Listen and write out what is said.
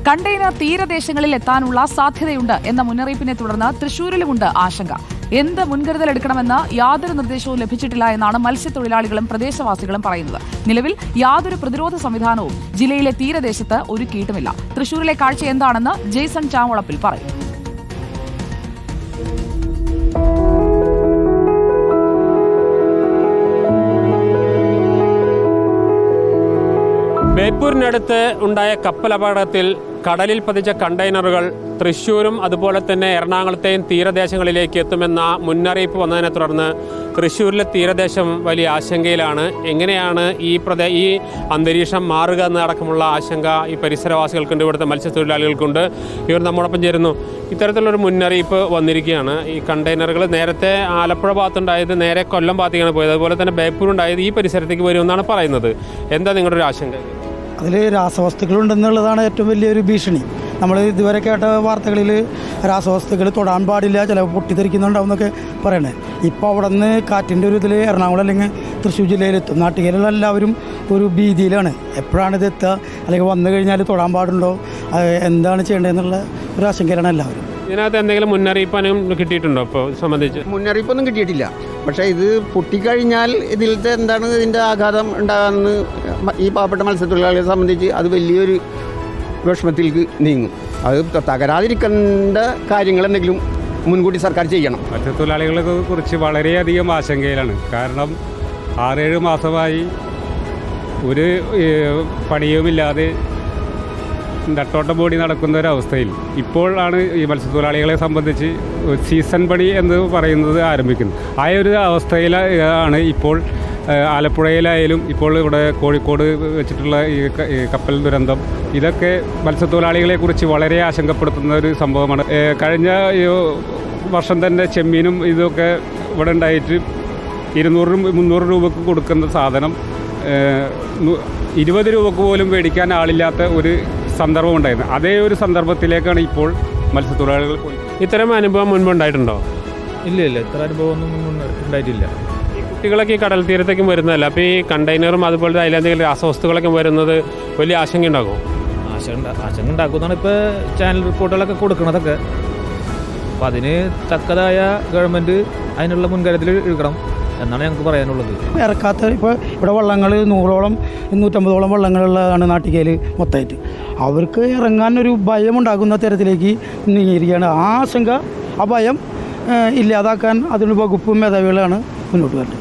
Container തീരദേശങ്ങളിൽ എത്താനുള്ള സാധ്യതയുണ്ട് എന്ന മുന്നറിയിപ്പിനെ തുടർന്ന് തൃശൂരിലുമുണ്ട് ആശങ്ക. എന്ത് മുൻകരുതലെടുക്കണമെന്ന് യാതൊരു നിർദ്ദേശവും ലഭിച്ചിട്ടില്ല എന്നാണ് മത്സ്യത്തൊഴിലാളികളും പ്രദേശവാസികളും പറയുന്നത്. നിലവിൽ യാതൊരു പ്രതിരോധ സംവിധാനവും ജില്ലയിലെ തീരദേശത്ത് ഒരുക്കിയിട്ടുമില്ല. തൃശൂരിലെ കാഴ്ച എന്താണെന്ന് ജെയ്സൺ ചാമുളപ്പിൽ പറയും. ബേപ്പൂരിനടുത്ത് ഉണ്ടായ കപ്പൽ അപകടത്തിൽ കടലിൽ പതിച്ച കണ്ടെയ്നറുകൾ തൃശ്ശൂരും അതുപോലെ തന്നെ എറണാകുളത്തെയും തീരദേശങ്ങളിലേക്ക് എത്തുമെന്ന മുന്നറിയിപ്പ് വന്നതിനെ തുടർന്ന് തൃശ്ശൂരിലെ തീരദേശം വലിയ ആശങ്കയിലാണ്. എങ്ങനെയാണ് ഈ അന്തരീക്ഷം മാറുക എന്നടക്കമുള്ള ആശങ്ക ഈ പരിസരവാസികൾക്കുണ്ട്, ഇവിടുത്തെ മത്സ്യത്തൊഴിലാളികൾക്കുണ്ട്. ഇവർ നമ്മോടൊപ്പം ചേരുന്നു. ഇത്തരത്തിലുള്ളൊരു മുന്നറിയിപ്പ് വന്നിരിക്കുകയാണ്. ഈ കണ്ടെയ്നറുകൾ നേരത്തെ ആലപ്പുഴ ഭാഗത്തുണ്ടായത് നേരെ കൊല്ലം ഭാഗത്തേക്കാണ് പോയത്, അതുപോലെ തന്നെ ബേപ്പൂരുണ്ടായത് ഈ പരിസരത്തേക്ക് വരുമെന്നാണ് പറയുന്നത്. എന്താ നിങ്ങളുടെ ഒരു ആശങ്ക? അതിൽ രാസവസ്തുക്കളുണ്ടെന്നുള്ളതാണ് ഏറ്റവും വലിയൊരു ഭീഷണി. നമ്മൾ ഇതുവരെ കേട്ട വാർത്തകളിൽ രാസവസ്തുക്കൾ തൊടാൻ പാടില്ല, ചിലപ്പോൾ പൊട്ടിത്തെറിക്കുന്നുണ്ടാവും എന്നൊക്കെ പറയണേ. ഇപ്പോൾ അവിടെ നിന്ന് കാറ്റിൻ്റെ ഒരു ഇതിൽ എറണാകുളം അല്ലെങ്കിൽ തൃശ്ശൂർ ജില്ലയിലെത്തും. നാട്ടുകാരിലുള്ള എല്ലാവരും ഒരു ഭീതിയിലാണ്. എപ്പോഴാണ് ഇത് എത്തുക, അല്ലെങ്കിൽ വന്നു കഴിഞ്ഞാൽ തൊടാൻ പാടുണ്ടോ, എന്താണ് ചെയ്യേണ്ടതെന്നുള്ള ഒരു ആശങ്കയിലാണ് എല്ലാവരും. ഇതിനകത്ത് എന്തെങ്കിലും മുന്നറിയിപ്പ് കിട്ടിയിട്ടുണ്ടോ? ഇപ്പോൾ സംബന്ധിച്ച് മുന്നറിയിപ്പൊന്നും കിട്ടിയിട്ടില്ല. പക്ഷേ ഇത് പൊട്ടിക്കഴിഞ്ഞാൽ ഇതിലത്തെ എന്താണ് ഇതിൻ്റെ ആഘാതം ഉണ്ടാകുന്നത് ഈ പാവപ്പെട്ട മത്സ്യത്തൊഴിലാളികളെ സംബന്ധിച്ച് അത് വലിയൊരു വിഷമത്തിലേക്ക് നീങ്ങും. അത് തകരാതിരിക്കേണ്ട കാര്യങ്ങൾ എന്തെങ്കിലും മുൻകൂട്ടി സർക്കാർ ചെയ്യണം. മത്സ്യത്തൊഴിലാളികളെ കുറിച്ച് വളരെയധികം ആശങ്കയിലാണ്. കാരണം 6-7 മാസമായി ഒരു പണിയുമില്ലാതെ നട്ടോട്ടം ഓടി നടക്കുന്ന ഒരവസ്ഥയിൽ ഇപ്പോഴാണ് ഈ മത്സ്യത്തൊഴിലാളികളെ സംബന്ധിച്ച് സീസൺ പണി എന്ന് പറയുന്നത് ആരംഭിക്കുന്നത്. ആ ഒരു അവസ്ഥയിലാണ് ഇപ്പോൾ ആലപ്പുഴയിലായാലും ഇപ്പോൾ ഇവിടെ കോഴിക്കോട് വെച്ചിട്ടുള്ള ഈ കപ്പൽ ദുരന്തം. ഇതൊക്കെ മത്സ്യത്തൊഴിലാളികളെക്കുറിച്ച് വളരെ ആശങ്കപ്പെടുത്തുന്ന ഒരു സംഭവമാണ്. കഴിഞ്ഞ വർഷം തന്നെ ചെമ്മീനും ഇതൊക്കെ ഇവിടെ ഉണ്ടായിട്ട് 200-300 രൂപക്ക് കൊടുക്കുന്ന സാധനം 20 രൂപക്ക് പോലും മേടിക്കാൻ ആളില്ലാത്ത ഒരു സന്ദർഭം ഉണ്ടായിരുന്നു. അതേ ഒരു സന്ദർഭത്തിലേക്കാണ് ഇപ്പോൾ മത്സ്യത്തൊഴിലാളികൾ പോയി. ഇത്തരം അനുഭവം മുൻപുണ്ടായിട്ടുണ്ടോ? ഇല്ല, ഇത്ര അനുഭവമൊന്നും ഉണ്ടായിട്ടില്ല. ഈ കുട്ടികളൊക്കെ ഈ കടൽ തീരത്തേക്കും വരുന്നതല്ല, അപ്പോൾ ഈ കണ്ടെയ്നറും അതുപോലെ അതിലെന്തെങ്കിലും രാസവസ്തുക്കളൊക്കെ വരുന്നത് വലിയ ആശങ്ക ഉണ്ടാകുമോ? ആശങ്ക ഉണ്ടാക്കുന്നതാണ് ഇപ്പോൾ ചാനൽ റിപ്പോർട്ടുകളൊക്കെ കൊടുക്കണതൊക്കെ. അപ്പോൾ അതിന് തക്കതായ ഗവൺമെൻറ് അതിനുള്ള മുൻകരുതൽ എടുക്കണം എന്നാണ് ഞങ്ങൾക്ക് പറയാനുള്ളത്. ഇറക്കാത്ത ഇപ്പോൾ ഇവിടെ വള്ളങ്ങൾ 100-150 വള്ളങ്ങളുള്ളതാണ് നാട്ടികയിൽ മൊത്തമായിട്ട്. അവർക്ക് ഇറങ്ങാനൊരു ഭയമുണ്ടാകുന്ന തരത്തിലേക്ക് നീങ്ങിയിരിക്കുകയാണ്. ആ ആശങ്ക, ആ ഭയം ഇല്ലാതാക്കാൻ അതിന് വകുപ്പ് മേധാവികളാണ് മുന്നോട്ട് വരുന്നത്.